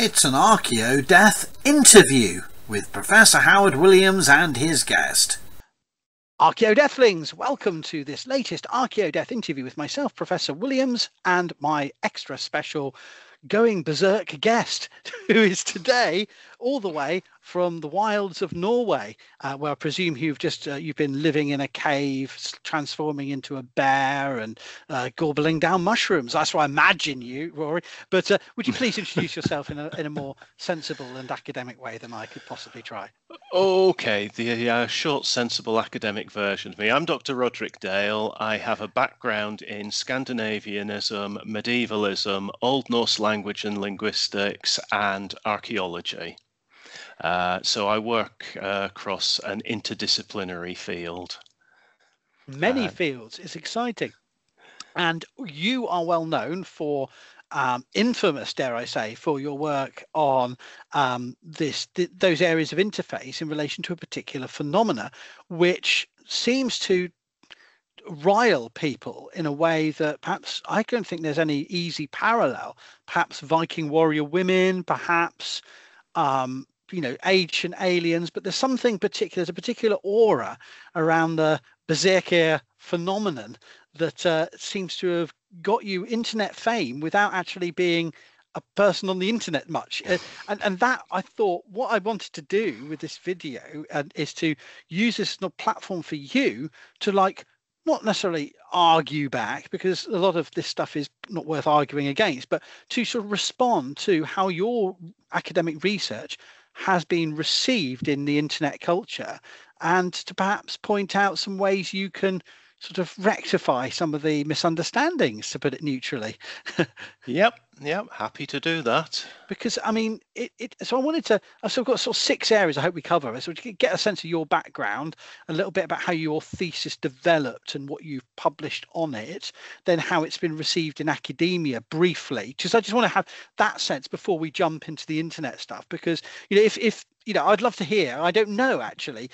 It's an Archaeo Death interview with Professor Howard Williams and his guest. Archaeo Deathlings, welcome to this latest Archaeo Death interview with myself, Professor Williams, and my extra special going berserk guest, who is today all the way from the wilds of Norway, where I presume you've been living in a cave, transforming into a bear and gobbling down mushrooms. That's what I imagine you, Rory. But would you please introduce yourself in a more sensible and academic way than I could possibly try? Okay, the short, sensible academic version of me. I'm Dr Roderick Dale. I have a background in Scandinavianism, medievalism, Old Norse language and linguistics, and archaeology. So I work across an interdisciplinary field. Many fields. It's exciting. And you are well known for infamous, dare I say, for your work on those areas of interface in relation to a particular phenomena, which seems to rile people in a way that perhaps I don't think there's any easy parallel. Perhaps Viking warrior women, perhaps ancient aliens, but there's something particular, there's a particular aura around the berserker phenomenon that seems to have got you internet fame without actually being a person on the internet much. And that, I thought, what I wanted to do with this video is to use this platform for you to not necessarily argue back, because a lot of this stuff is not worth arguing against, but to sort of respond to how your academic research has been received in the internet culture, and to perhaps point out some ways you can sort of rectify some of the misunderstandings, to put it neutrally. Yep, happy to do that. Because I mean, so I wanted to. I've sort of got sort of 6 areas I hope we cover. So to get a sense of your background, a little bit about how your thesis developed and what you've published on it, then how it's been received in academia briefly. Because I just want to have that sense before we jump into the internet stuff. Because if I'd love to hear. I don't know actually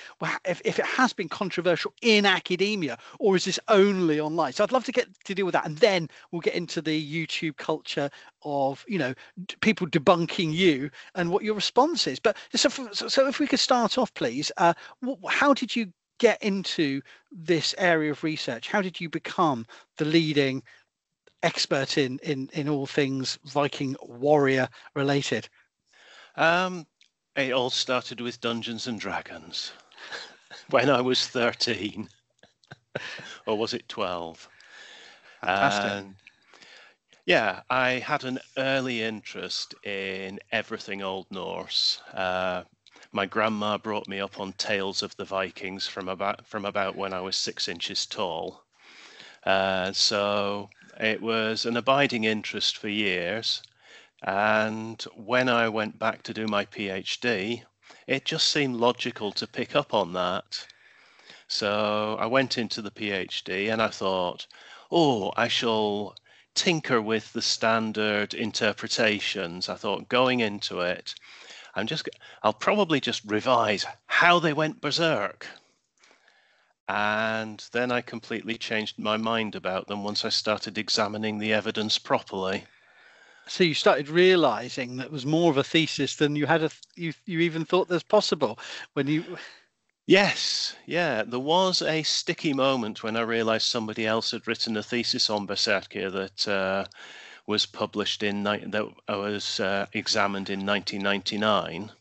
if it has been controversial in academia, or is this only online. So I'd love to get to deal with that, and then we'll get into the YouTube culture of people debunking you and what your response is. But so if we could start off, please. How did you get into this area of research? How did you become the leading expert in all things Viking warrior related? It all started with Dungeons and Dragons when I was 13, or was it 12? Fantastic. Yeah, I had an early interest in everything Old Norse. My grandma brought me up on tales of the Vikings from about when I was 6 inches tall. So it was an abiding interest for years. And when I went back to do my PhD, it just seemed logical to pick up on that. So I went into the PhD and I thought, I shall tinker with the standard interpretations. I thought, going into it, I'll probably just revise how they went berserk. And then I completely changed my mind about them once I started examining the evidence properly. So you started realizing that it was more of a thesis than you had you even thought there's possible when you. Yes, yeah, there was a sticky moment when I realized somebody else had written a thesis on Berserker that was published that was examined in 1999.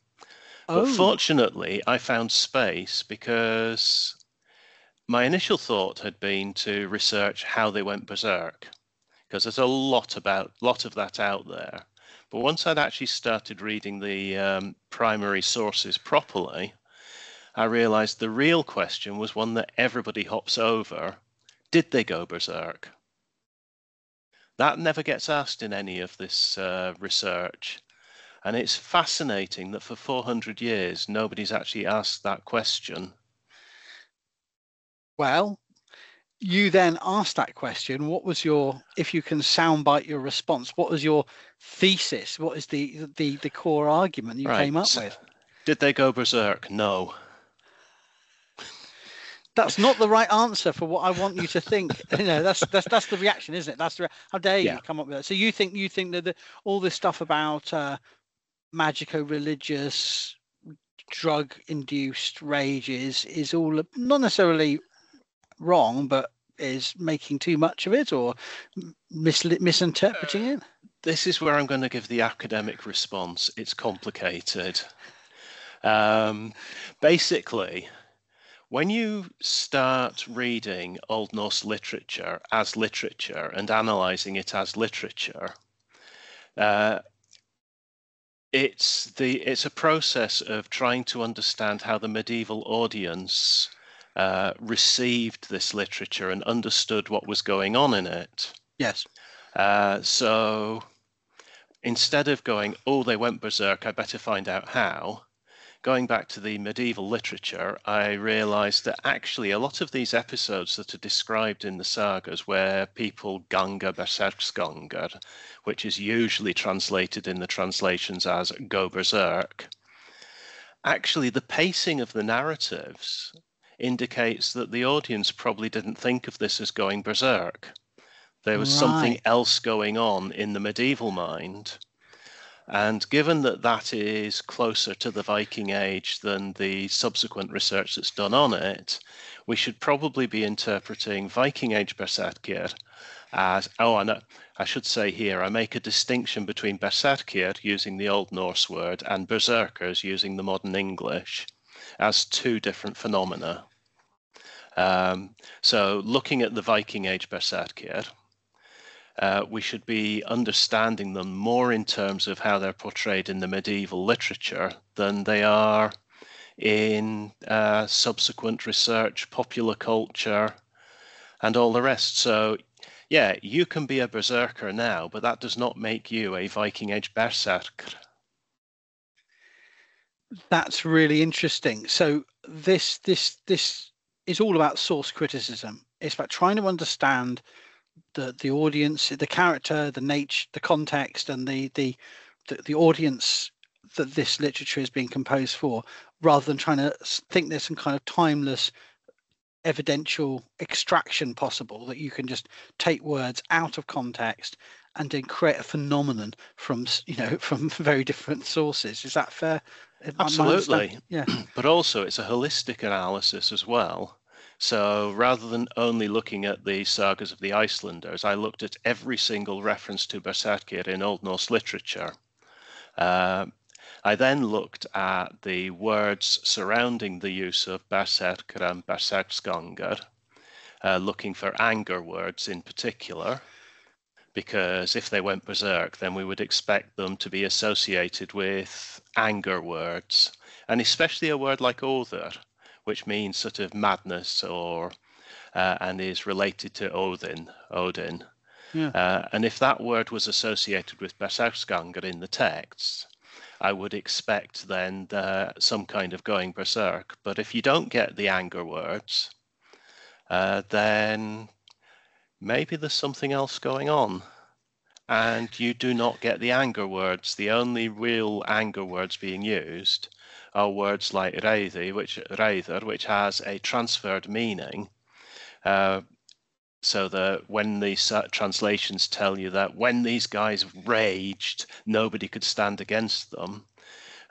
But fortunately, I found space because my initial thought had been to research how they went berserk, because there's a lot of that out there. But once I'd actually started reading the primary sources properly, I realized the real question was one that everybody hops over. Did they go berserk? That never gets asked in any of this research. And it's fascinating that for 400 years, nobody's actually asked that question. Well, you then asked that question. What was if you can soundbite your response, what was your thesis? What is the core argument you came up with? Did they go berserk? No. That's not the right answer for what I want you to think. That's the reaction, isn't it? How dare you come up with that? So you think that all this stuff about magico-religious, drug-induced rages is all not necessarily wrong, but is making too much of it or misinterpreting it? This is where I'm going to give the academic response. It's complicated. Basically, when you start reading Old Norse literature as literature and analysing it as literature, it's a process of trying to understand how the medieval audience received this literature and understood what was going on in it. Yes. So instead of going, oh, they went berserk, I better find out how, going back to the medieval literature, I realised that actually a lot of these episodes that are described in the sagas where people ganga berserksgånger, which is usually translated in the translations as go berserk, actually the pacing of the narratives indicates that the audience probably didn't think of this as going berserk. There was something else going on in the medieval mind. And given that that is closer to the Viking Age than the subsequent research that's done on it, we should probably be interpreting Viking Age berserkr as, I should say here, I make a distinction between berserkr, using the Old Norse word, and berserkers, using the modern English, as two different phenomena. So looking at the Viking Age berserkr, we should be understanding them more in terms of how they're portrayed in the medieval literature than they are in subsequent research, popular culture, and all the rest. So, yeah, you can be a berserker now, but that does not make you a Viking Age berserkr. That's really interesting. So this is all about source criticism. It's about trying to understand the audience, the character, the nature, the context, and the audience that this literature is being composed for, rather than trying to think there's some kind of timeless evidential extraction possible, that you can just take words out of context and then create a phenomenon from very different sources. Is that fair? Absolutely. Yeah. But also it's a holistic analysis as well. So rather than only looking at the sagas of the Icelanders, I looked at every single reference to berserkir in Old Norse literature. I then looked at the words surrounding the use of berserkr and berserksgånger, looking for anger words in particular, because if they went berserk, then we would expect them to be associated with anger words, and especially a word like óður, which means sort of madness, or and is related to Odin. Yeah. And if that word was associated with berserksgånger in the text, I would expect then some kind of going berserk. But if you don't get the anger words, then maybe there's something else going on. And you do not get the anger words. The only real anger words being used are words like reiði, which has a transferred meaning. So that when these translations tell you that when these guys raged, nobody could stand against them,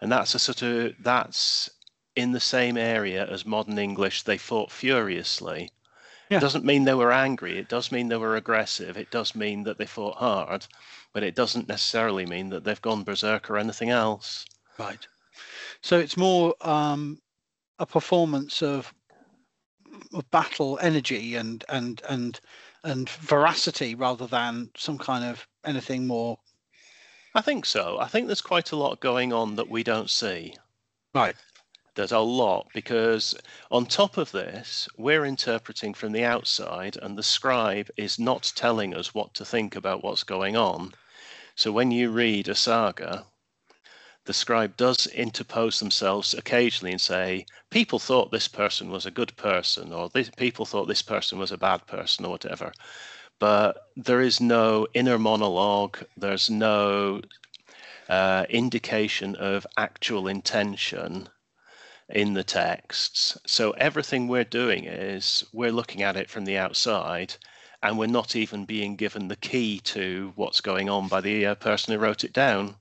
and that's in the same area as modern English, they fought furiously. Yeah. It doesn't mean they were angry. It does mean they were aggressive. It does mean that they fought hard, but it doesn't necessarily mean that they've gone berserk or anything else. Right. So it's more a performance of battle energy and veracity, rather than some kind of anything more. I think so. I think there's quite a lot going on that we don't see. Right. There's a lot, because on top of this, we're interpreting from the outside, and the scribe is not telling us what to think about what's going on. So when you read a saga, the scribe does interpose themselves occasionally and say, people thought this person was a good person, or people thought this person was a bad person, or whatever. But there is no inner monologue. There's no indication of actual intention in the texts. So everything we're doing is we're looking at it from the outside, and we're not even being given the key to what's going on by the person who wrote it down.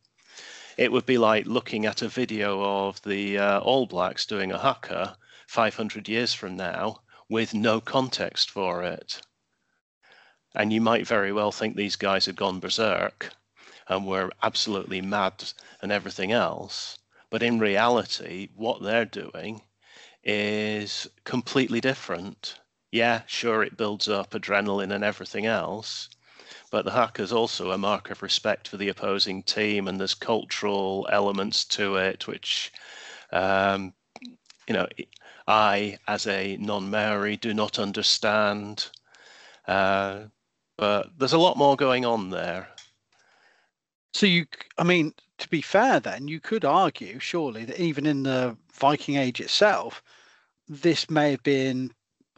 It would be like looking at a video of the All Blacks doing a haka 500 years from now with no context for it. And you might very well think these guys have gone berserk and were absolutely mad and everything else. But in reality, what they're doing is completely different. Yeah, sure, it builds up adrenaline and everything else, but the haka is also a mark of respect for the opposing team, and there's cultural elements to it, which, I, as a non-Maori, do not understand. But there's a lot more going on there. So to be fair then, you could argue surely that even in the Viking Age itself, this may have been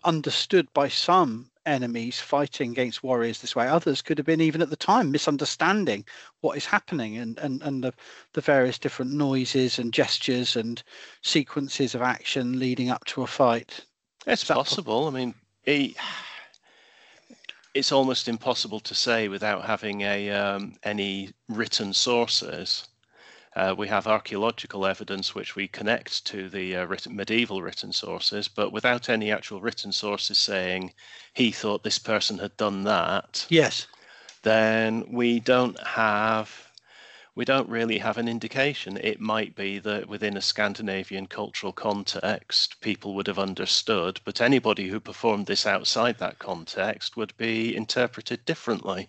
understood by some enemies fighting against warriors this way. Others could have been, even at the time, misunderstanding what is happening and the various different noises and gestures and sequences of action leading up to a fight. It's possible. I mean, it's almost impossible to say without having any written sources. We have archaeological evidence which we connect to the medieval written sources, but without any actual written sources saying he thought this person had done that. Yes. Then we don't really have an indication. It might be that within a Scandinavian cultural context, people would have understood, but anybody who performed this outside that context would be interpreted differently.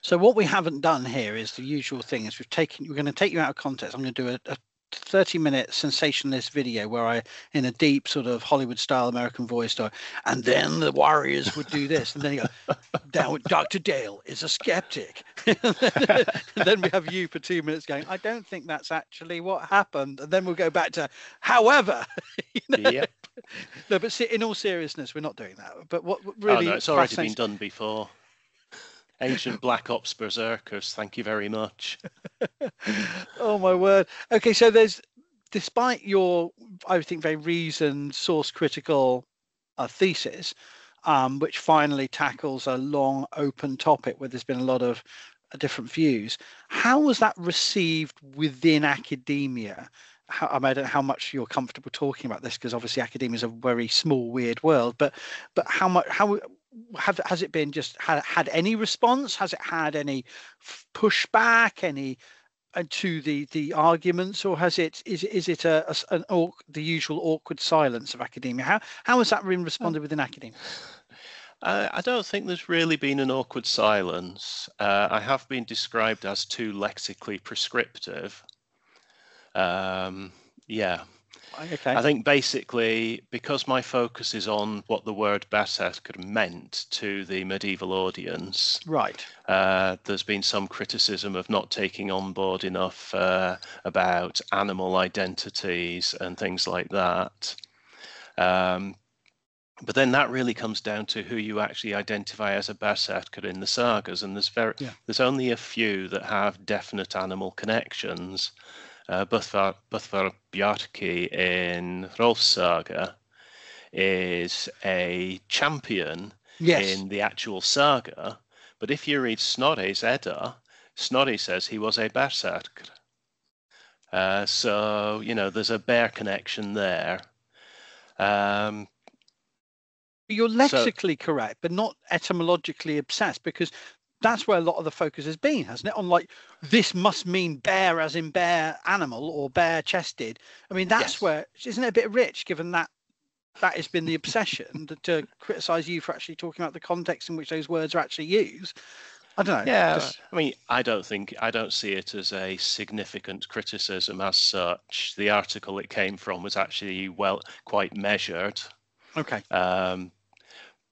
So what we haven't done here is the usual thing is we're going to take you out of context. I'm going to do a 30-minute sensationalist video where I, in a deep sort of Hollywood style American voice, go, and then the warriors would do this. And then you go, Dr. Dale is a skeptic. And then we have you for 2 minutes going, I don't think that's actually what happened. And then we'll go back to, however. Yep. No, but in all seriousness, we're not doing that. But what really... Oh, no, it's already been done before. Ancient Black Ops berserkers, thank you very much. Oh my word. Okay, so despite your, I think, very reasoned, source critical thesis, which finally tackles a long open topic where there's been a lot of different views, how was that received within academia? I don't know how much you're comfortable talking about this, because obviously academia is a very small, weird world, but has it been just had any response? Has it had any pushback, to the arguments, or is it the usual awkward silence of academia? How has that been responded within academia? I don't think there's really been an awkward silence. I have been described as too lexically prescriptive. Yeah. Okay. I think basically because my focus is on what the word berserker meant to the medieval audience, right? There's been some criticism of not taking on board enough about animal identities and things like that. But then that really comes down to who you actually identify as a berserker in the sagas, and there's only a few that have definite animal connections. Böðvar Bjarki in Rolf's saga is a champion in the actual saga, but if you read Snorri's Edda, Snorri says he was a berserker. So, there's a bear connection there. You're lexically correct, but not etymologically obsessed, because that's where a lot of the focus has been, hasn't it? On like, this must mean bear as in bear animal or bare chested. I mean, that's where, isn't it a bit rich, given that has been the obsession to criticize you for actually talking about the context in which those words are actually used? I don't know. Yeah, I mean, I don't see it as a significant criticism as such. The article it came from was actually quite measured. Okay.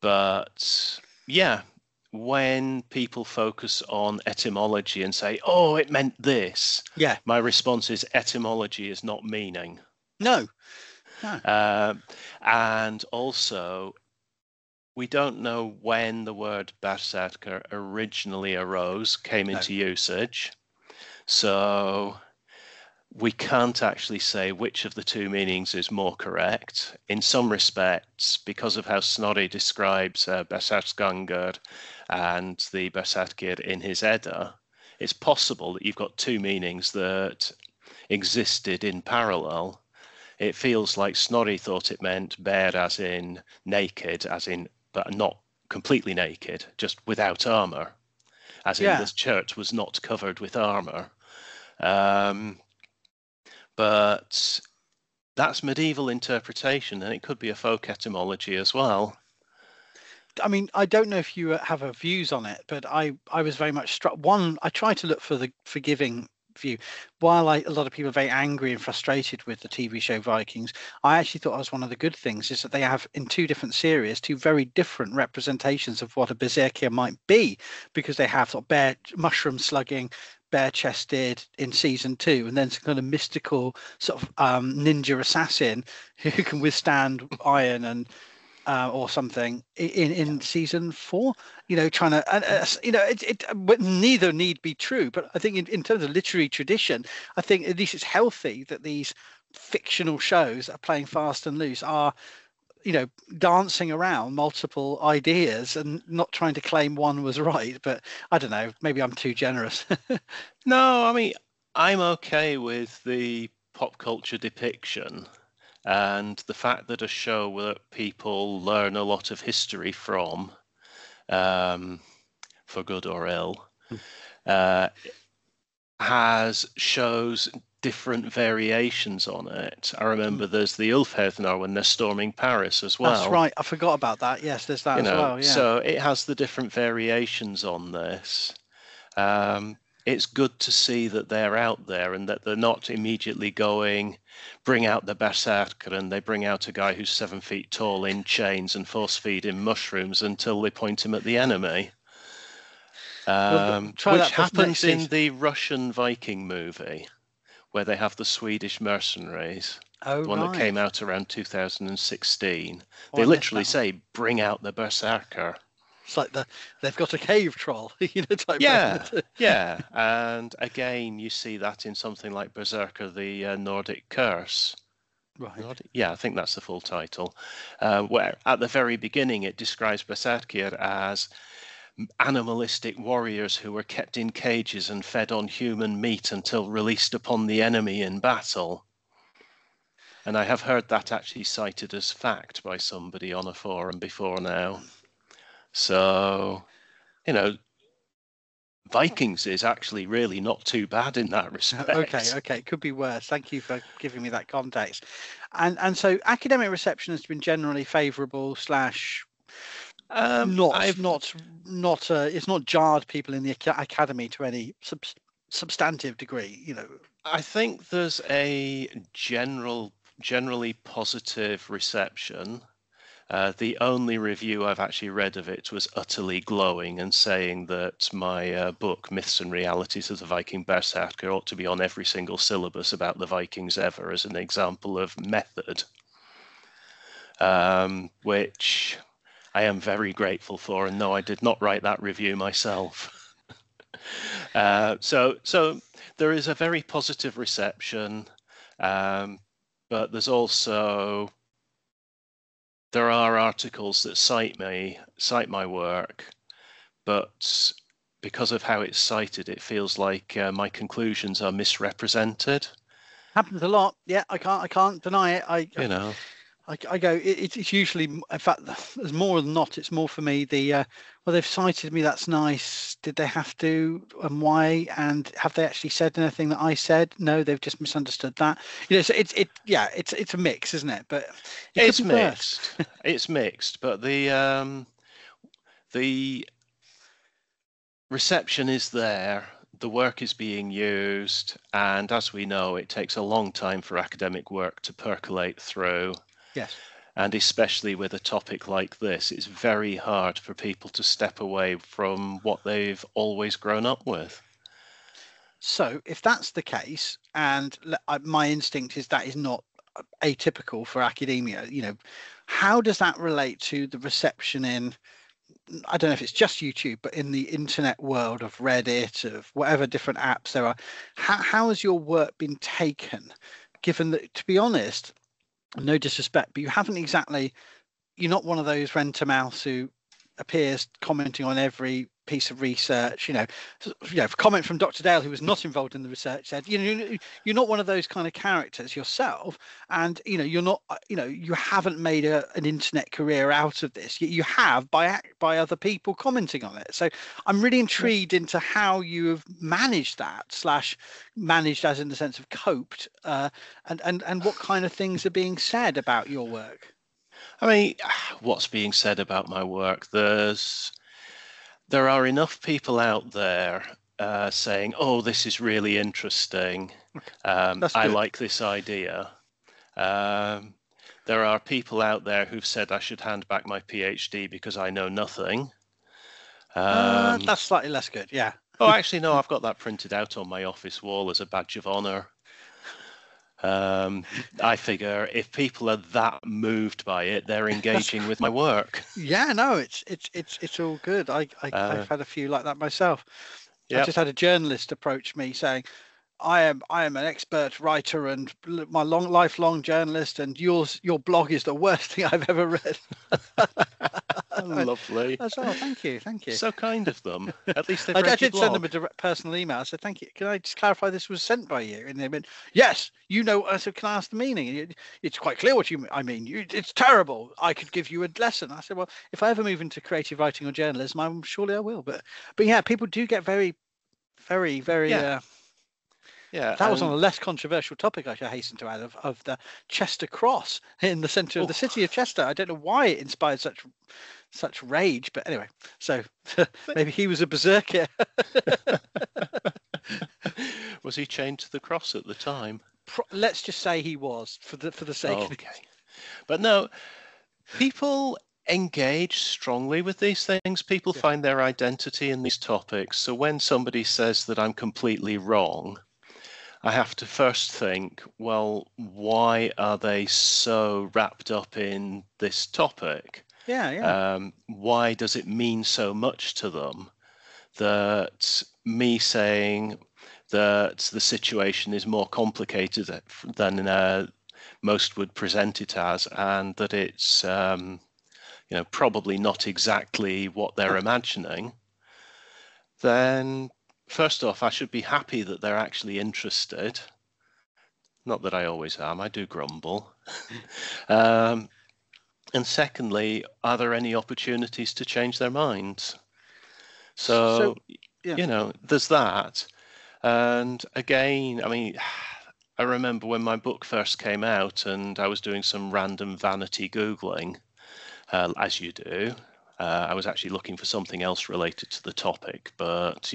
But yeah, when people focus on etymology and say, oh, it meant this, my response is etymology is not meaning. No. And also, we don't know when the word berserker originally came into usage. So we can't actually say which of the two meanings is more correct. In some respects, because of how Snorri describes Berserksgangur and the Berserkir in his Edda, it's possible that you've got two meanings that existed in parallel. It feels like Snorri thought it meant bare as in naked, as in, but not completely naked, just without armor, as in this church was not covered with armor. But that's medieval interpretation, and it could be a folk etymology as well. I mean, I don't know if you have a views on it, but I was very much struck. One, I try to look for the forgiving view. While a lot of people are very angry and frustrated with the TV show Vikings, I actually thought it was one of the good things is that they have in two different series two very different representations of what a berserker might be, because they have sort of bare mushroom slugging, bare-chested in season 2, and then some kind of mystical sort of ninja assassin who can withstand iron and or something in season 4, trying to, but neither need be true. But I think in terms of literary tradition, I think at least it's healthy that these fictional shows that are playing fast and loose are, dancing around multiple ideas and not trying to claim one was right. But I don't know, maybe I'm too generous. No, I mean, I'm okay with the pop culture depiction. And the fact that a show that people learn a lot of history from, for good or ill, shows different variations on it. I remember there's the Ulfhednar when they're storming Paris as well. That's right. I forgot about that. Yes, there's that as well. Yeah. So it has the different variations on this. It's good to see that they're out there and that they're not immediately going, bring out the berserker, and they bring out a guy who's 7 feet tall in chains and force feed him mushrooms until they point him at the enemy. Which happens in the Russian Viking movie, where they have the Swedish mercenaries. Oh, the one that came out around 2016. They literally say, bring out the berserker. It's like they've got a cave troll, type. Yeah. And again, you see that in something like Berserker, the Nordic Curse. Right. Yeah, I think that's the full title. Where at the very beginning it describes Berserkir as animalistic warriors who were kept in cages and fed on human meat until released upon the enemy in battle. And I have heard that actually cited as fact by somebody on a forum before now. So, Vikings is actually really not too bad in that respect. Okay, it could be worse. Thank you for giving me that context. And so academic reception has been generally favourable / it's not jarred people in the academy to any substantive degree, I think there's a generally positive reception. The only review I've actually read of it was utterly glowing and saying that my book, Myths and Realities of the Viking Berserker, ought to be on every single syllabus about the Vikings ever as an example of method, which I am very grateful for. And no, I did not write that review myself. So there is a very positive reception, but there's also... There are articles that cite my work, but because of how it's cited, it feels like my conclusions are misrepresented. Happens a lot. Yeah, I can't deny it. I go. It's usually, in fact, there's more than not. It's more for me. Well, they've cited me. That's nice. Did they have to, and why? And have they actually said anything that I said? No, they've just misunderstood that. So it's a mix, isn't it? But it's mixed. It's mixed. But the reception is there. The work is being used, and as we know, it takes a long time for academic work to percolate through. Yes. And especially with a topic like this, it's very hard for people to step away from what they've always grown up with. So if that's the case, and my instinct is that is not atypical for academia, how does that relate to the reception in, I don't know if it's just YouTube, but in the internet world of Reddit, of whatever different apps there are? How has your work been taken, given that, to be honest, no disrespect, but you're not one of those rent-a-mouse who appears commenting on every piece of research, comment from Dr. Dale, who was not involved in the research, said, you're not one of those kind of characters yourself, and you're not, you haven't made an internet career out of this. You have by other people commenting on it. So I'm really intrigued into how you have managed that, managed as in the sense of coped, and what kind of things are being said about your work. I mean, what's being said about my work? There are enough people out there saying, "Oh, this is really interesting. I like this idea." There are people out there who've said I should hand back my PhD because I know nothing. That's slightly less good, yeah. Oh, actually, no, I've got that printed out on my office wall as a badge of honor. I figure if people are that moved by it, they're engaging with my work. Yeah, no, it's all good. I've had a few like that myself. Yep. I just had a journalist approach me saying, I am an expert writer and my lifelong journalist, and your blog is the worst thing I've ever read. Lovely. Oh, thank you. So kind of them. At least they've I did send them a direct personal email. I said, thank you. Can I just clarify this was sent by you? And they went, yes. I said, can I ask the meaning? It's quite clear what I mean. It's terrible. I could give you a lesson. I said, well, if I ever move into creative writing or journalism, surely I will. But yeah, people do get very, very, very. Yeah, that was on a less controversial topic, I should hasten to add, of the Chester Cross in the centre of the city of Chester. I don't know why it inspired such rage, but anyway, so maybe he was a berserker. Was he chained to the cross at the time? Let's just say he was, for the sake of it. But no, people engage strongly with these things. People find their identity in these topics. So when somebody says that I'm completely wrong, I have to first think, well, why are they so wrapped up in this topic? Why does it mean so much to them that me saying that the situation is more complicated than most would present it as, and that it's probably not exactly what they're imagining, then first off, I should be happy that they're actually interested. Not that I always am, I do grumble. And secondly, are there any opportunities to change their minds? So there's that. And again, I mean, I remember when my book first came out and I was doing some random vanity Googling, as you do. I was actually looking for something else related to the topic, but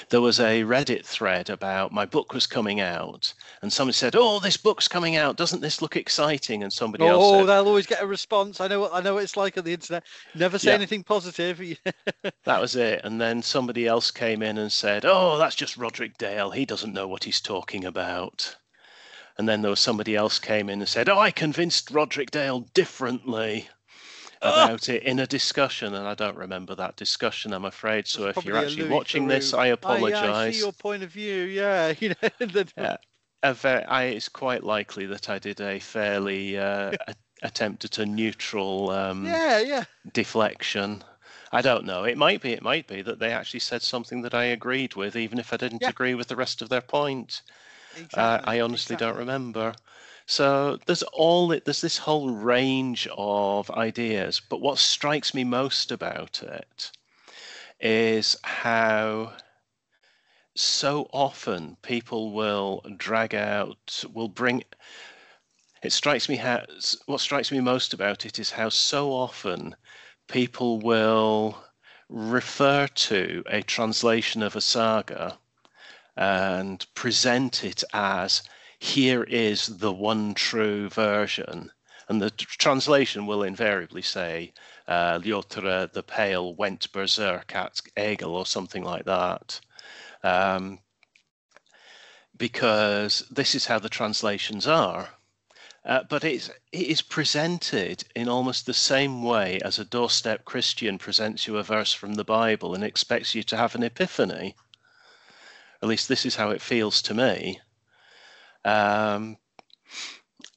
there was a Reddit thread about my book was coming out, and somebody said, "Oh, this book's coming out. Doesn't this look exciting?" And somebody else said, they'll always get a response. I know what it's like on the internet. Never say anything positive. That was it. And then somebody else came in and said, "Oh, that's just Roderick Dale. He doesn't know what he's talking about." And then there was somebody else came in and said, "Oh, I convinced Roderick Dale differently about it in a discussion," and I don't remember that discussion, I'm afraid. So if you're actually watching this, I apologise. I see your point of view. Yeah, it's quite likely that I did a fairly attempt at a neutral deflection. I don't know. It might be that they actually said something that I agreed with, even if I didn't agree with the rest of their point. Exactly, I honestly don't remember. So there's this whole range of ideas, but what strikes me most about it is how so often people will what strikes me most about it is how so often people will refer to a translation of a saga and present it as, here is the one true version. And the translation will invariably say, Ljotre the Pale went berserk at Egil, or something like that. Because this is how the translations are. But it is presented in almost the same way as a doorstep Christian presents you a verse from the Bible and expects you to have an epiphany. At least this is how it feels to me.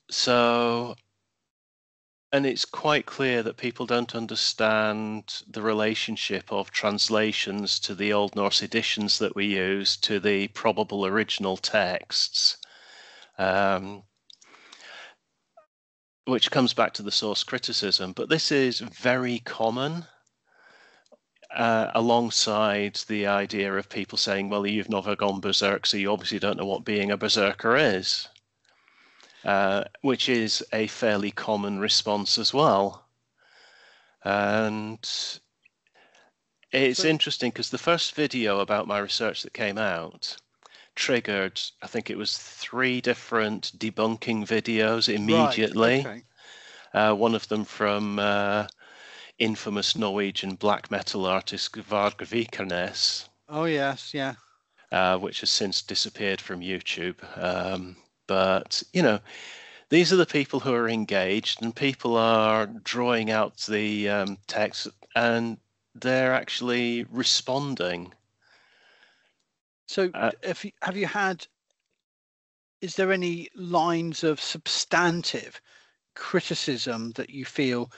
So And it's quite clear that people don't understand the relationship of translations to the Old Norse editions that we use to the probable original texts, which comes back to the source criticism. But this is very common, alongside the idea of people saying, well, you've never gone berserk, so you obviously don't know what being a berserker is. Which is a fairly common response as well. And it's interesting because the first video about my research that came out triggered, I think it was 3 different debunking videos immediately. Right, okay. One of them from infamous Norwegian black metal artist Vikings. Oh, yes, yeah. Which has since disappeared from YouTube. But, these are the people who are engaged, and people are drawing out the text, and they're actually responding. So is there any lines of substantive criticism that you feel,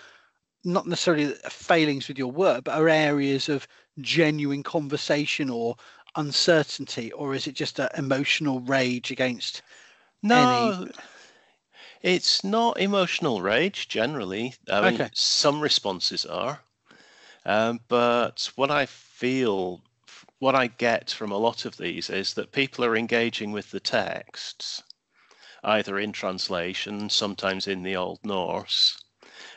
not necessarily failings with your work, but are areas of genuine conversation or uncertainty, or is it just an emotional rage against No, it's not emotional rage generally. I mean, some responses are, but what I get from a lot of these is that people are engaging with the texts, either in translation, sometimes in the Old Norse,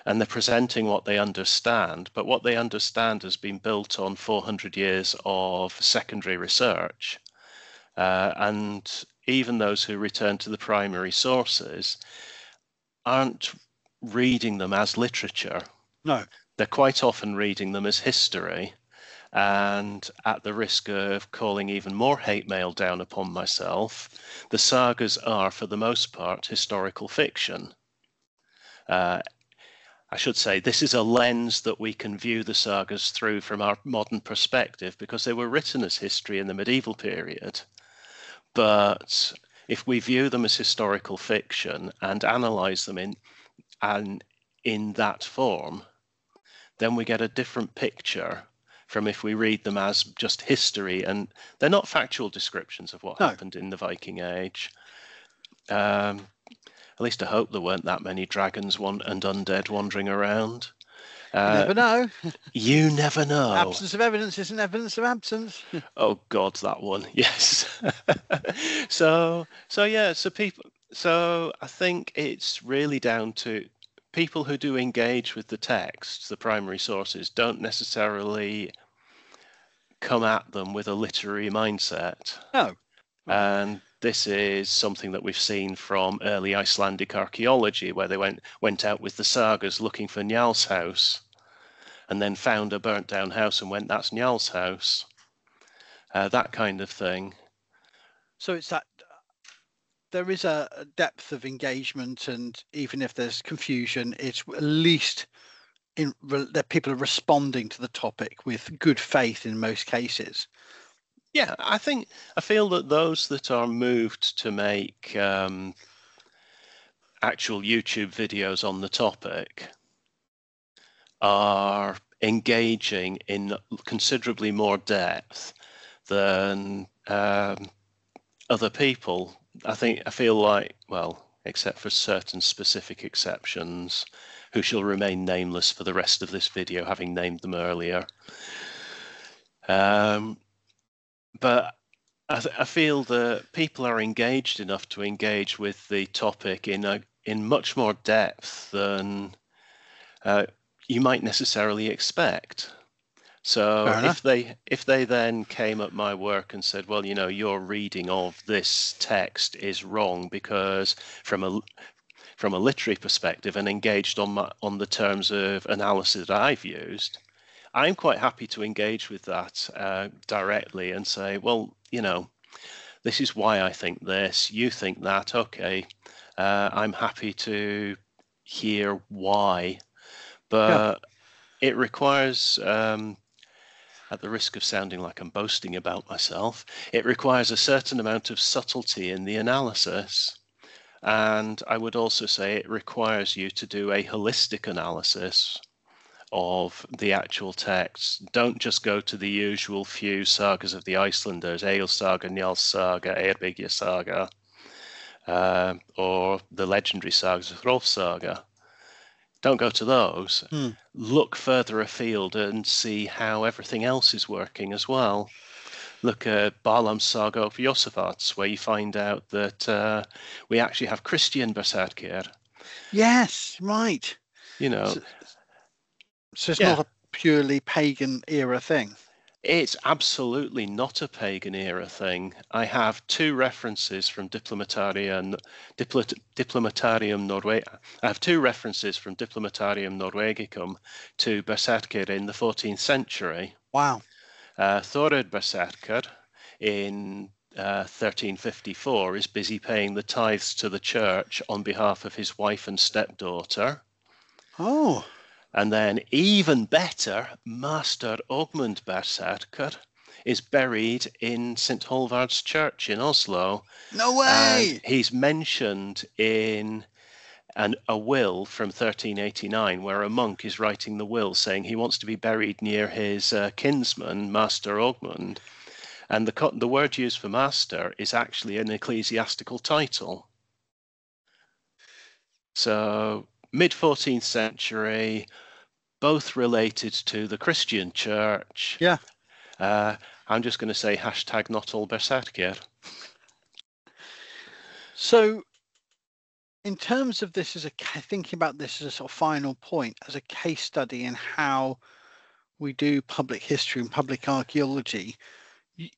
and they're presenting what they understand, but what they understand has been built on 400 years of secondary research. And even those who return to the primary sources aren't reading them as literature. No. They're quite often reading them as history. And at the risk of calling even more hate mail down upon myself, the sagas are, for the most part, historical fiction. I should say this is a lens that we can view the sagas through from our modern perspective, because they were written as history in the medieval period. But if we view them as historical fiction and analyze them in that form, then we get a different picture from if we read them as just history, and they're not factual descriptions of what happened in the Viking Age. At least I hope there weren't that many dragons and undead wandering around. You never know. You never know. Absence of evidence isn't evidence of absence. Oh God, that one. Yes. So I think it's really down to people who do engage with the texts, the primary sources, don't necessarily come at them with a literary mindset. No. And this is something that we've seen from early Icelandic archaeology, where they went out with the sagas looking for Njál's house, and then found a burnt down house and went, that's Njál's house. That kind of thing. So it's that there is a depth of engagement, and even if there's confusion, it's at least that people are responding to the topic with good faith in most cases. Yeah, I feel that those that are moved to make actual YouTube videos on the topic are engaging in considerably more depth than other people. I feel like, well, except for certain specific exceptions, who shall remain nameless for the rest of this video, having named them earlier. But I feel that people are engaged enough to engage with the topic in much more depth than you might necessarily expect. So if they then came at my work and said, well, your reading of this text is wrong because from a literary perspective, and engaged on the terms of analysis that I've used, I'm quite happy to engage with that directly and say, well, this is why I think this, you think that, okay, I'm happy to hear why. But it requires, at the risk of sounding like I'm boasting about myself, it requires a certain amount of subtlety in the analysis. And I would also say it requires you to do a holistic analysis of the actual text. Don't just go to the usual few sagas of the Icelanders, Egil Saga, Njals Saga, Eyrbyggja Saga, or the legendary sagas of Hrolf Saga. Don't go to those. Look further afield and see how everything else is working as well. Look at Baalam's Saga of Josaphat, where you find out that we actually have Christian berserkr. Yes, right. You know, so it's not a purely pagan era thing. It's absolutely not a pagan era thing. I have two references from Diplomatarium Norway. I have two references from Diplomatarium Norwegicum to berserkr in the 14th century. Wow. Thorid Berserker in 1354 is busy paying the tithes to the church on behalf of his wife and stepdaughter. Oh. And then, even better, Master Ogmund Berserker is buried in St. Hallvard's Church in Oslo. No way! And he's mentioned in a will from 1389, where a monk is writing the will saying he wants to be buried near his kinsman, Master Ogmund. And the word used for master is actually an ecclesiastical title. So, mid-14th century, both related to the Christian church. Yeah. I'm just going to say hashtag not all berserkr. So, in terms of this thinking about this as a sort of final point, as a case study in how we do public history and public archaeology,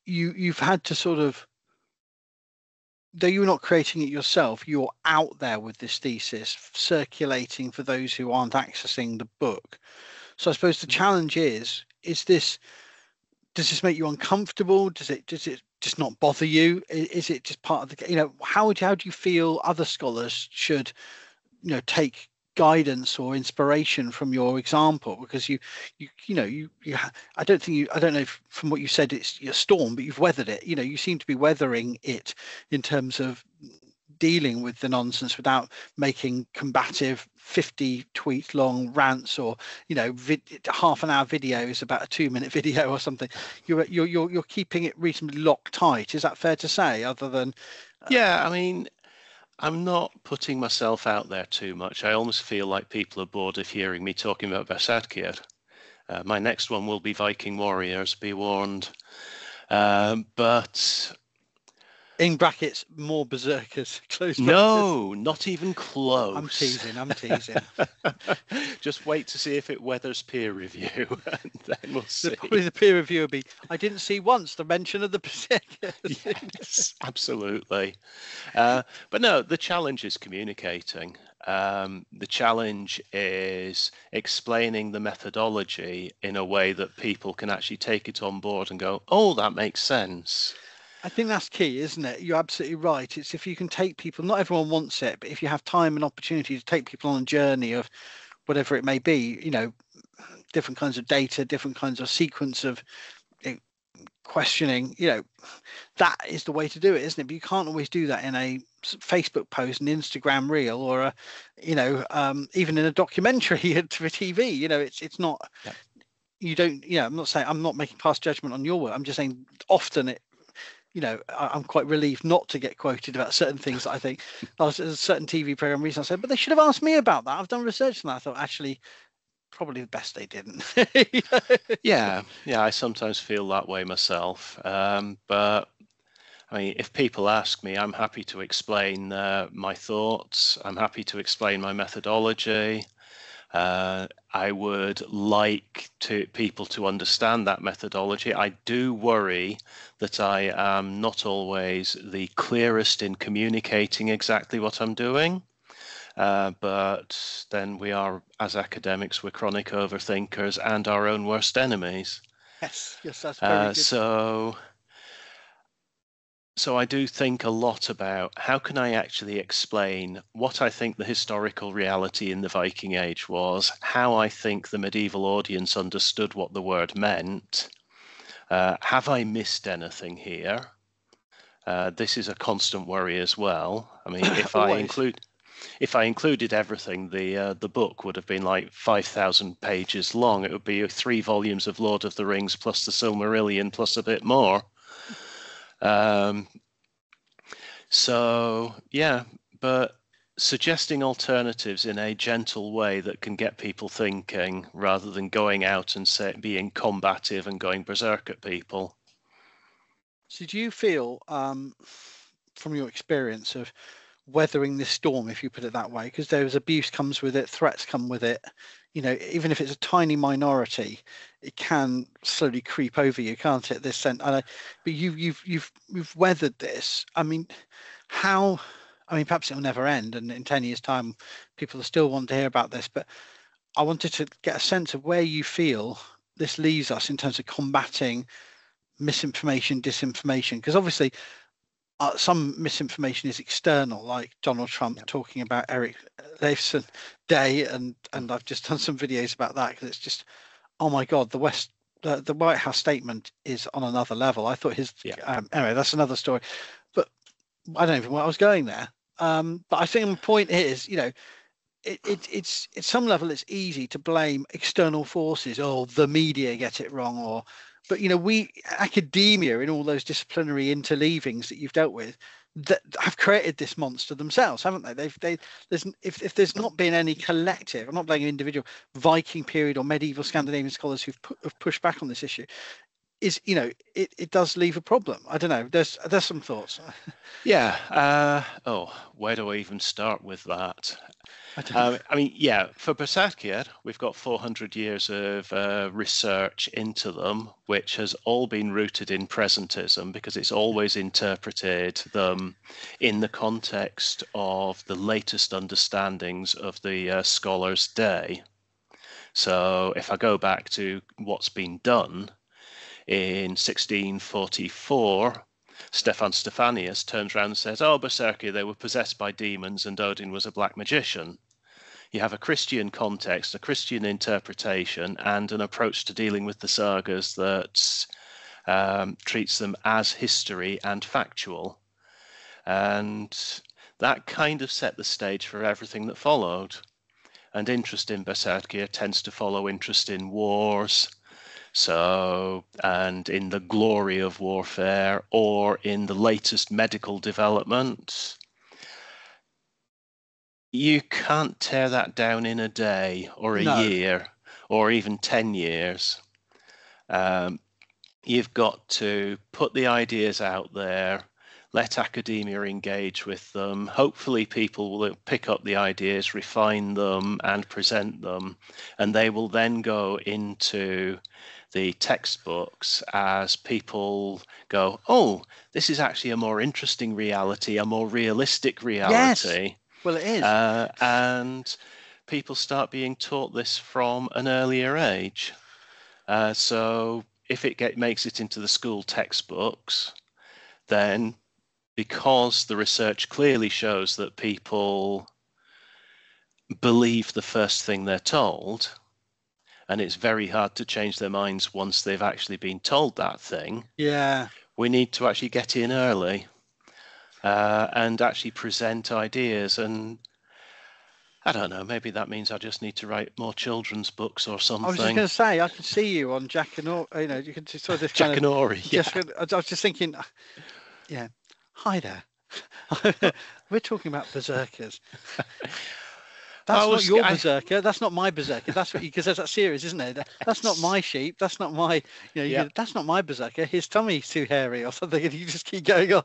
you've had to sort of, though you're not creating it yourself, you're out there with this thesis circulating for those who aren't accessing the book. So I suppose the challenge is this, does this make you uncomfortable? Does it just not bother you? Is it just part of the, how do you feel other scholars should, take guidance or inspiration from your example? Because I don't know if from what you said it's a storm, but you've weathered it. You seem to be weathering it in terms of dealing with the nonsense without making combative 50 tweet long rants or half an hour videos about a 2-minute video or something. You're keeping it reasonably Loctite. Is that fair to say? Other than yeah, I mean, I'm not putting myself out there too much. I almost feel like people are bored of hearing me talking about berserkr. My next one will be Viking warriors, be warned. But in brackets, more berserkers. Close no, brackets. Not even close. I'm teasing. Just wait to see if it weathers peer review, and then we'll see. Probably the peer review will be, I didn't see once the mention of the berserkers. Yes, absolutely. But no, the challenge is communicating. The challenge is explaining the methodology in a way that people can actually take it on board and go, oh, that makes sense. I think that's key, isn't it? You're absolutely right. It's if you can take people, not everyone wants it, but if you have time and opportunity to take people on a journey of whatever it may be, different kinds of data, different kinds of sequence of questioning, that is the way to do it, isn't it? But you can't always do that in a Facebook post, an Instagram reel, or even in a documentary for TV. It's not. Yeah. You don't. Yeah, I'm not saying, I'm not making past judgment on your work. I'm just saying often I'm quite relieved not to get quoted about certain things that I think. I was at a certain TV program recently, I said, but they should have asked me about that. I've done research on that. I thought, actually, probably the best they didn't. Yeah, I sometimes feel that way myself. But I mean, if people ask me, I'm happy to explain my thoughts. I'm happy to explain my methodology. I would like people to understand that methodology. I do worry that I am not always the clearest in communicating exactly what I'm doing. But then we are, as academics, we're chronic overthinkers and our own worst enemies. Yes, that's very good. So I do think a lot about how can I actually explain what I think the historical reality in the Viking Age was, how I think the medieval audience understood what the word meant. Have I missed anything here? This is a constant worry as well. I mean, if I included everything, the book would have been like 5,000 pages long. It would be 3 volumes of Lord of the Rings plus the Silmarillion plus a bit more. So yeah, but suggesting alternatives in a gentle way that can get people thinking, rather than going out and being combative and going berserk at people. So do you feel, from your experience of weathering this storm, if you put it that way, because there's abuse comes with it, threats come with it, you know, even if it's a tiny minority, it can slowly creep over you, can't it? This sense, but you've weathered this. I mean, how? I mean, perhaps it'll never end, and in 10 years' time, people will still want to hear about this. But I wanted to get a sense of where you feel this leaves us in terms of combating misinformation, disinformation, because obviously some misinformation is external, like Donald Trump talking about Eric Leifson Day, and I've just done some videos about that, because it's just, oh my God, the White House statement is on another level. I thought his anyway, that's another story, but I don't even know where I was going there. But I think the point is, you know, it's at some level it's easy to blame external forces. Oh, the media get it wrong, but you know, we academia in all those disciplinary interleavings that you've dealt with that have created this monster themselves, haven't they? If there's not been any collective, I'm not blaming individual Viking period or medieval Scandinavian scholars who've pushed back on this issue, is, you know, it does leave a problem. I don't know. There's some thoughts. Yeah. Where do I even start with that? I mean, yeah, for Berserkir, we've got 400 years of research into them, which has all been rooted in presentism, because it's always interpreted them in the context of the latest understandings of the scholar's day. So if I go back to what's been done, in 1644, Stefan Stephanius turns around and says, oh, Berserkir, they were possessed by demons and Odin was a black magician. You have a Christian context, a Christian interpretation, and an approach to dealing with the sagas that treats them as history and factual. And that kind of set the stage for everything that followed. And interest in Berserkir tends to follow interest in wars, and in the glory of warfare, or in the latest medical developments. You can't tear that down in a day or a year or even 10 years. You've got to put the ideas out there, let academia engage with them. Hopefully people will pick up the ideas, refine them and present them, and they will then go into the textbooks as people go, oh, this is actually a more interesting reality, a more realistic reality. Yes. Well, it is. And people start being taught this from an earlier age. So if it makes it into the school textbooks, then because the research clearly shows that people believe the first thing they're told, and it's very hard to change their minds once they've actually been told that thing. Yeah. We need to actually get in early and actually present ideas. And I don't know, maybe that means I just need to write more children's books or something. I was just going to say, I could see you on Jack and Ori, you know, you could just sort of Jack and Ori, yeah. I was just thinking, yeah, hi there. We're talking about berserkers. That's not your berserker. That's not my berserker. That's what because there's that series, isn't it? That's not my sheep. That's not my, that's not my berserker. His tummy's too hairy or something, and you just keep going on.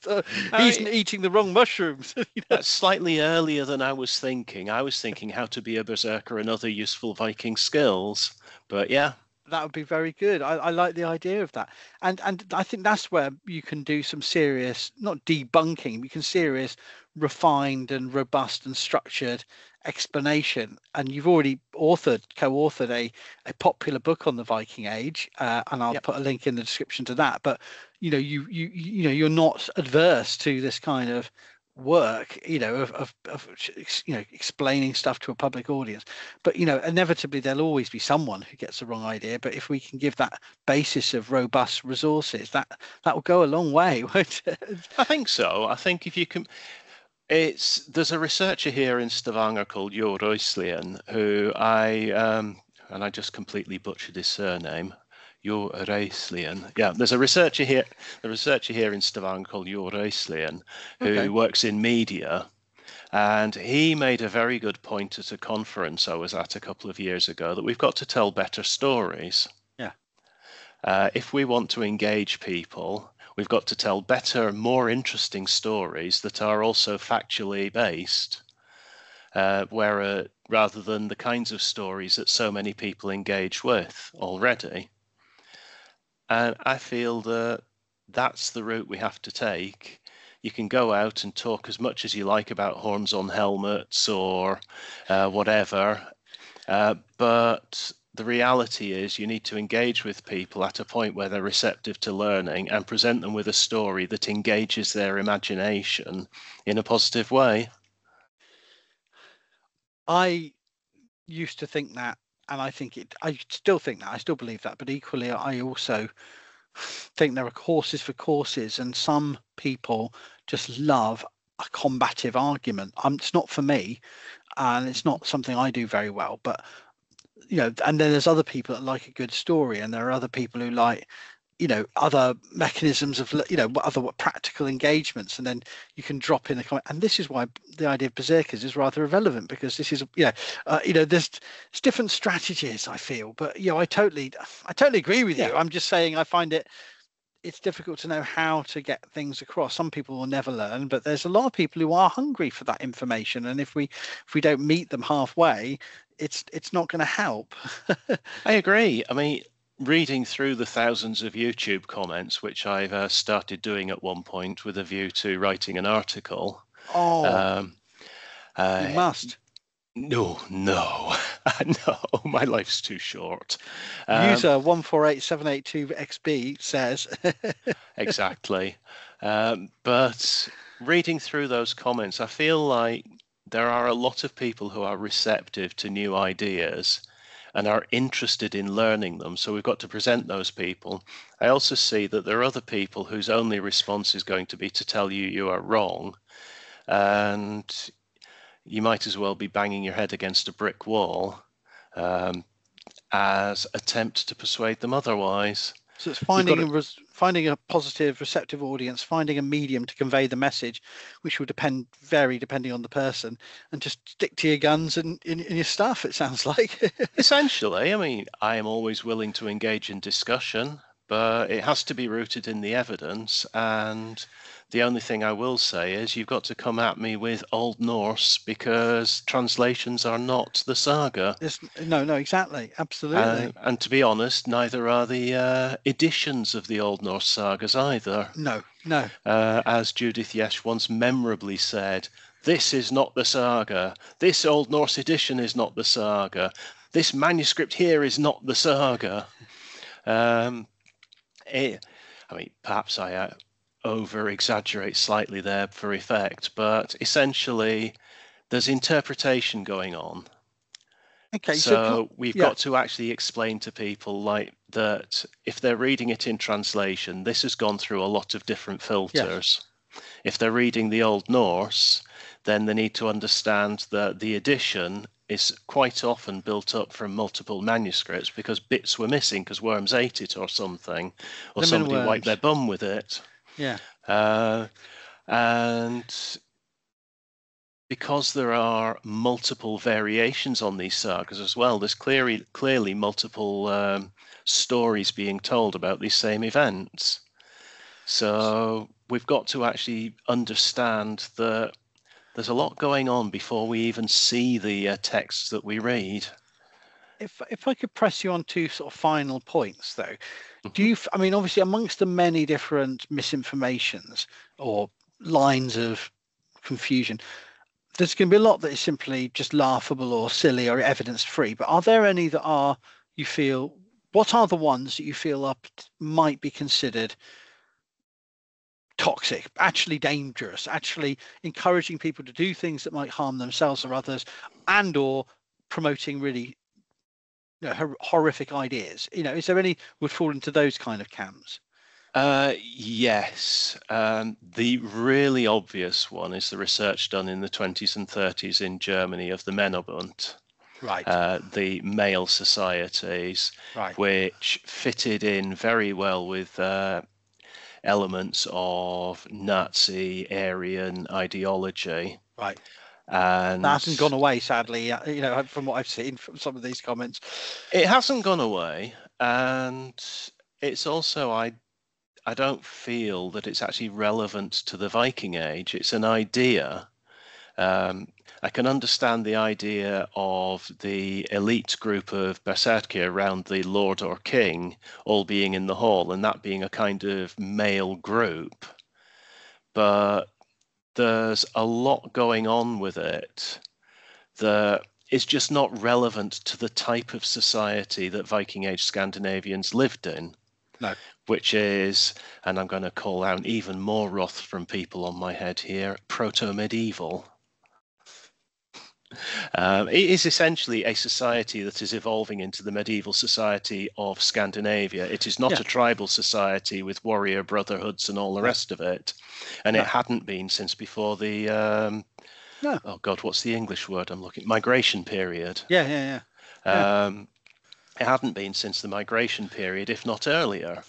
So he's eating the wrong mushrooms. That's slightly earlier than I was thinking. I was thinking how to be a berserker and other useful Viking skills. But yeah. That would be very good. I like the idea of that. And I think that's where you can do some serious, not debunking, you can serious, refined and robust and structured explanation. And you've already co-authored a popular book on the Viking Age, and I'll put a link in the description to that. But you're not adverse to this kind of work, of explaining stuff to a public audience. But inevitably there'll always be someone who gets the wrong idea. But if we can give that basis of robust resources, that will go a long way, won't it? I think so. I think if you can, there's a researcher here in Stavanger called Jo Royslian, who and I just completely butchered his surname. Jo Royslian. Yeah, there's a researcher here in Stavanger called Jo Royslian, who works in media. And he made a very good point at a conference I was at a couple of years ago, that we've got to tell better stories. Yeah. If we want to engage people, we've got to tell better, more interesting stories that are also factually based, rather than the kinds of stories that so many people engage with already. And I feel that that's the route we have to take. You can go out and talk as much as you like about horns on helmets or whatever, but the reality is you need to engage with people at a point where they're receptive to learning and present them with a story that engages their imagination in a positive way. I used to think that, and I still think that, I still believe that, but equally I also think there are courses for courses, and some people just love a combative argument. It's not for me, and it's not something I do very well, but and then there's other people that like a good story, and there are other people who like other mechanisms of other practical engagements, and then you can drop in a comment. And this is why the idea of berserkers is rather irrelevant, because this is there's different strategies, I feel. But I totally agree with you. I'm just saying I find it's difficult to know how to get things across. Some people will never learn, but there's a lot of people who are hungry for that information, and if we don't meet them halfway, it's not going to help. I agree. I mean, reading through the thousands of YouTube comments, which I've started doing at one point with a view to writing an article. You must. No, no, my life's too short. User 148782XB says. Exactly. But reading through those comments, I feel like there are a lot of people who are receptive to new ideas and are interested in learning them. So we've got to present those people. I also see that there are other people whose only response is going to be to tell you you are wrong. And you might as well be banging your head against a brick wall as attempt to persuade them otherwise. So it's finding a positive, receptive audience, finding a medium to convey the message, which will vary depending on the person, and just stick to your guns and in your stuff, it sounds like. Essentially, I mean, I am always willing to engage in discussion, but it has to be rooted in the evidence. And the only thing I will say is you've got to come at me with Old Norse, because translations are not the saga. No, exactly. Absolutely. And to be honest, neither are the editions of the Old Norse sagas either. No. As Judith Yesh once memorably said, this is not the saga. This Old Norse edition is not the saga. This manuscript here is not the saga. Perhaps I over-exaggerate slightly there for effect, but essentially there's interpretation going on. Okay, so we've got to actually explain to people like that if they're reading it in translation, this has gone through a lot of different filters. Yes. If they're reading the Old Norse, then they need to understand that the edition is quite often built up from multiple manuscripts because bits were missing because worms ate it or something, or somebody wiped their bum with it. Yeah. And because there are multiple variations on these sagas as well, there's clearly multiple stories being told about these same events. So we've got to actually understand that there's a lot going on before we even see the texts that we read. If I could press you on two sort of final points, though, obviously amongst the many different misinformations or lines of confusion, there's going to be a lot that is simply just laughable or silly or evidence-free. But are there any that what are the ones that you feel might be considered toxic, actually dangerous, actually encouraging people to do things that might harm themselves or others, and or promoting really horrific ideas? Is there any would fall into those kind of camps? Yes. The really obvious one is the research done in the 20s and 30s in Germany of the Männerbund, Right. the male societies, Right. which fitted in very well with elements of Nazi Aryan ideology. Right. And That hasn't gone away, sadly, from what I've seen from some of these comments. it hasn't gone away, and it's also, I don't feel that it's actually relevant to the Viking Age. It's an idea. I can understand the idea of the elite group of berserkrs around the lord or king all being in the hall and that being a kind of male group. But there's a lot going on with it that is just not relevant to the type of society that Viking Age Scandinavians lived in. No. Which is, and I'm going to call out even more wrath from people on my head here, proto-medieval. It is essentially a society that is evolving into the medieval society of Scandinavia. It is not a tribal society with warrior brotherhoods and all the rest of it. And it hadn't been since before the, oh God, what's the English word I'm looking? Migration period. Yeah. It hadn't been since the migration period, if not earlier.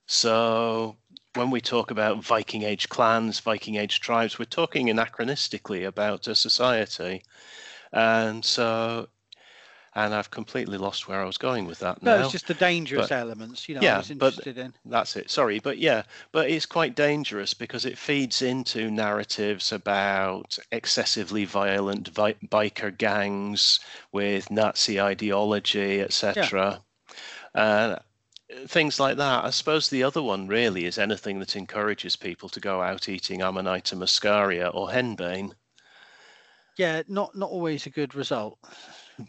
So when we talk about Viking Age clans, Viking Age tribes, we're talking anachronistically about a society. And I've completely lost where I was going with that now. No, it's just the dangerous elements, I was interested in. That's it. Sorry, but it's quite dangerous because it feeds into narratives about excessively violent biker gangs with Nazi ideology, etc. Things like that. I suppose the other one really is anything that encourages people to go out eating Amanita muscaria or henbane. Yeah, not always a good result.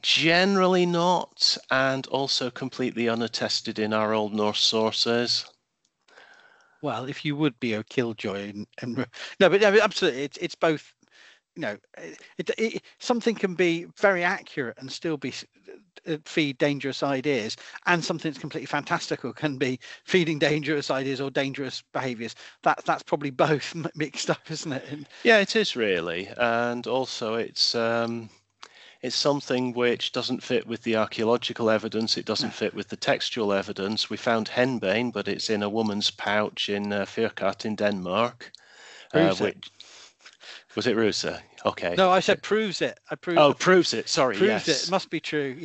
Generally not, and also completely unattested in our Old Norse sources. Well, if you would be a killjoy, no, but absolutely, it's both. Something can be very accurate and still be feed dangerous ideas, and something that's completely fantastical can be feeding dangerous ideas or dangerous behaviours. That's probably both mixed up, isn't it? Yeah, it is really, and also it's something which doesn't fit with the archaeological evidence. It doesn't fit with the textual evidence. We found henbane, but it's in a woman's pouch in Fyrkat in Denmark. Was it Rusa? Okay. No, I said proves it. Proves it. Sorry, proves yes. it. It must be true,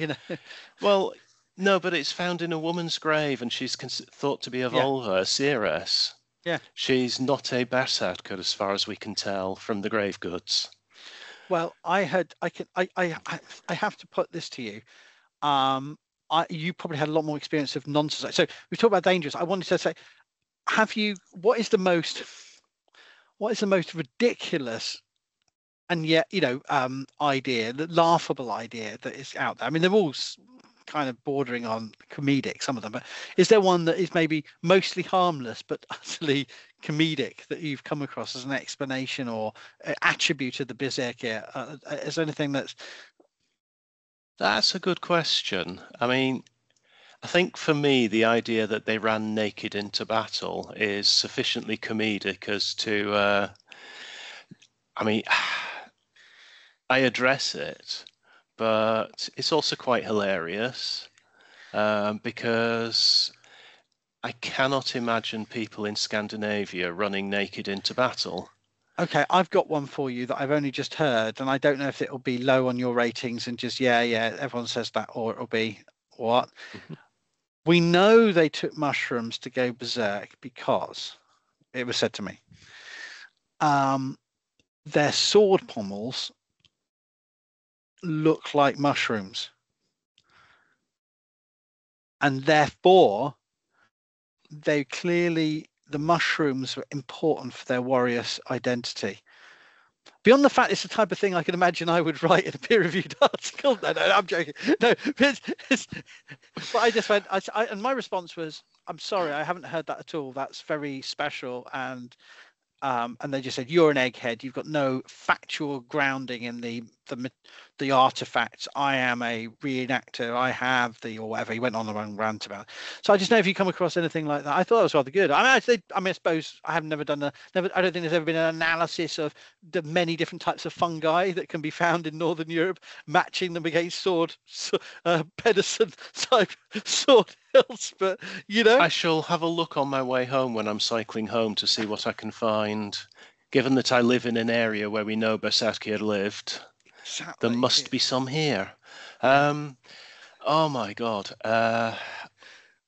Well, no, but it's found in a woman's grave, and she's thought to be a vulva, a seeress. Yeah. She's not a berserker, as far as we can tell from the grave goods. Well, I have to put this to you. You probably had a lot more experience of non-society. So we talked about dangerous. I wanted to say, what is the most ridiculous and yet idea, the laughable idea that is out there? I mean, they're all kind of bordering on comedic, some of them, but is there one that is maybe mostly harmless but utterly comedic that you've come across as an explanation or attribute of the berserker? Is there anything That's a good question. I mean, I think for me, the idea that they ran naked into battle is sufficiently comedic as to, I address it, but it's also quite hilarious because I cannot imagine people in Scandinavia running naked into battle. Okay, I've got one for you that I've only just heard, and I don't know if it'll be low on your ratings and just, everyone says that, or it'll be what? We know they took mushrooms to go berserk because, it was said to me, their sword pommels look like mushrooms. And therefore, the mushrooms were important for their warrior's identity. Beyond the fact it's the type of thing I can imagine I would write in a peer-reviewed article. No, I'm joking. No, but I just went, and my response was, I'm sorry, I haven't heard that at all. That's very special. And they just said, you're an egghead. You've got no factual grounding in the artifacts. I am a reenactor. I have or whatever. He went on the wrong rant about it. So I just know if you come across anything like that. I thought it was rather good. I suppose I have never done I don't think there's ever been an analysis of the many different types of fungi that can be found in Northern Europe, matching them against Pedersen type sword hills. But I shall have a look on my way home when I'm cycling home to see what I can find. Given that I live in an area where we know berserkr lived, exactly. There must be some here. Oh my God.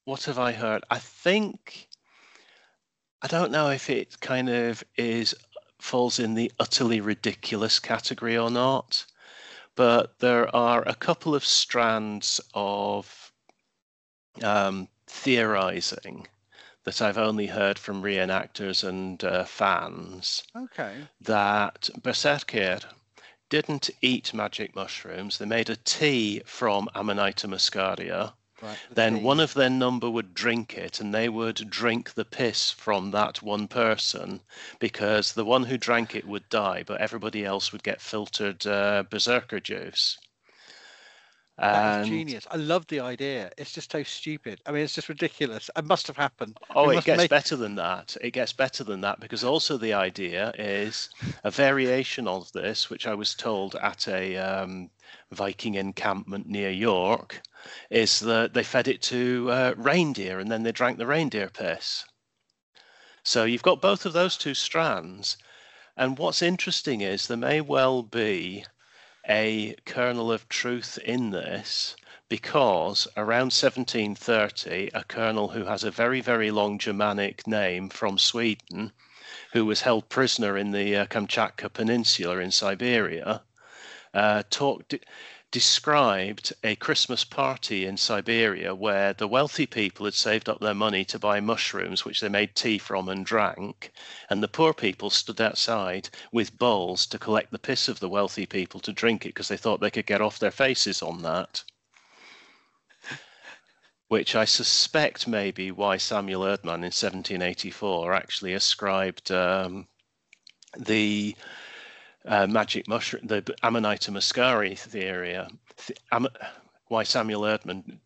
What have I heard? I don't know if it kind of falls in the utterly ridiculous category or not, but there are a couple of strands of theorizing that I've only heard from reenactors and fans. Okay. That berserkr didn't eat magic mushrooms. They made a tea from Amanita muscaria. Right, then one of their number would drink it, and they would drink the piss from that one person, because the one who drank it would die, but everybody else would get filtered berserker juice. That is genius. I love the idea. It's just so stupid. I mean, it's just ridiculous. It must have happened. Oh, it gets better than that. It gets better than that, because also the idea is a variation of this, which I was told at a Viking encampment near York, is that they fed it to reindeer, and then they drank the reindeer piss. So you've got both of those two strands. And what's interesting is there may well be a kernel of truth in this, because around 1730, a colonel who has a very, very long Germanic name from Sweden, who was held prisoner in the Kamchatka Peninsula in Siberia, described a Christmas party in Siberia where the wealthy people had saved up their money to buy mushrooms, which they made tea from and drank, and the poor people stood outside with bowls to collect the piss of the wealthy people to drink it, because they thought they could get off their faces on that. Which I suspect may be why Samuel Erdmann in 1784 actually ascribed the magic mushroom, the Amanita muscaria theory, why Samuel Erdmann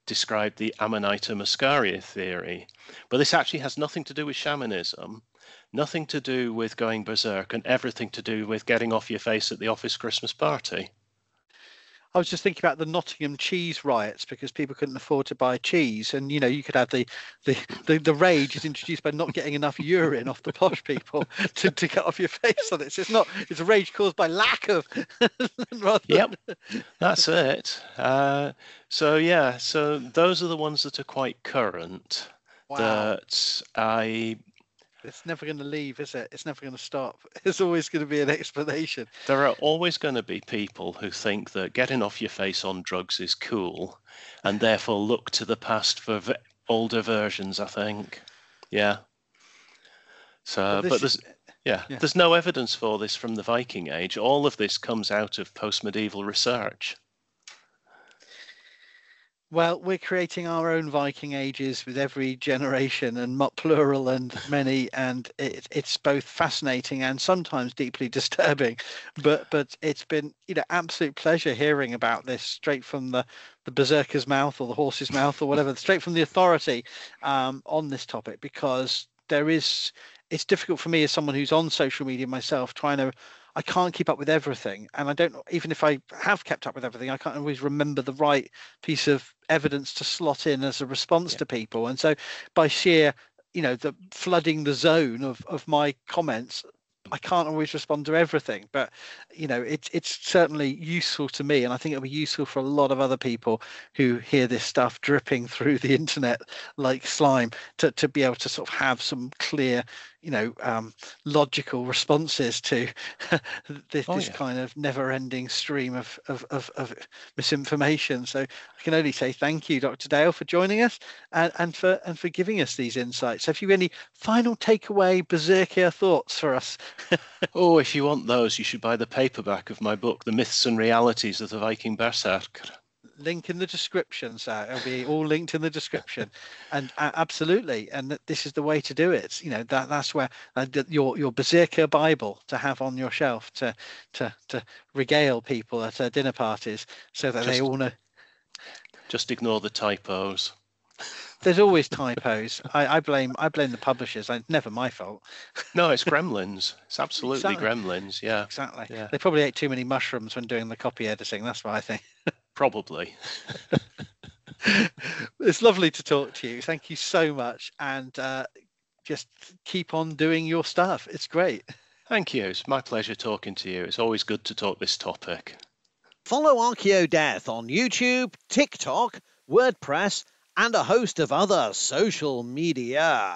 described the Amanita muscaria theory. But this actually has nothing to do with shamanism, nothing to do with going berserk, and everything to do with getting off your face at the office Christmas party. I was just thinking about the Nottingham cheese riots, because people couldn't afford to buy cheese, and you could have the rage is introduced by not getting enough urine off the posh people to get off your face on it. So it's a rage caused by lack of. Yep, that's it. So those are the ones that are quite current. Wow. That It's never going to leave, is it? It's never going to stop. There's always going to be an explanation. There are always going to be people who think that getting off your face on drugs is cool, and therefore look to the past for older versions, I think. Yeah. So, but there's no evidence for this from the Viking Age. All of this comes out of post-medieval research. Well, we're creating our own Viking Ages with every generation, and plural and many, and it's both fascinating and sometimes deeply disturbing. But it's been absolute pleasure hearing about this straight from the berserker's mouth, or the horse's mouth, or whatever, straight from the authority on this topic, because it's difficult for me as someone who's on social media myself, I can't keep up with everything, and I don't, even if I have kept up with everything, I can't always remember the right piece of evidence to slot in as a response to people. And so by sheer, the flooding the zone of my comments, I can't always respond to everything, but it's certainly useful to me, and I think it'll be useful for a lot of other people who hear this stuff dripping through the internet like slime, to be able to sort of have some clear logical responses to this kind of never-ending stream of misinformation. So I can only say thank you, Dr. Dale, for joining us and for giving us these insights. So if you have any final takeaway berserker thoughts for us? Oh, if you want those, you should buy the paperback of my book, The Myths and Realities of the Viking Berserker. Link in the description, so it'll be all linked in the description. And absolutely, and this is the way to do it. You know, that's where your Berserker Bible to have on your shelf to regale people at dinner parties, so that they all know. Just ignore the typos. There's always typos. I blame the publishers. It's never my fault. No, it's gremlins. It's absolutely Exactly. Gremlins. Yeah, Exactly. Yeah. They probably ate too many mushrooms when doing the copy editing. That's what I think. Probably. It's lovely to talk to you. Thank you so much, and just keep on doing your stuff. It's great. Thank you. It's my pleasure talking to you. It's always good to talk this topic. Follow ArchaeoDeath on YouTube, TikTok, WordPress, and a host of other social media.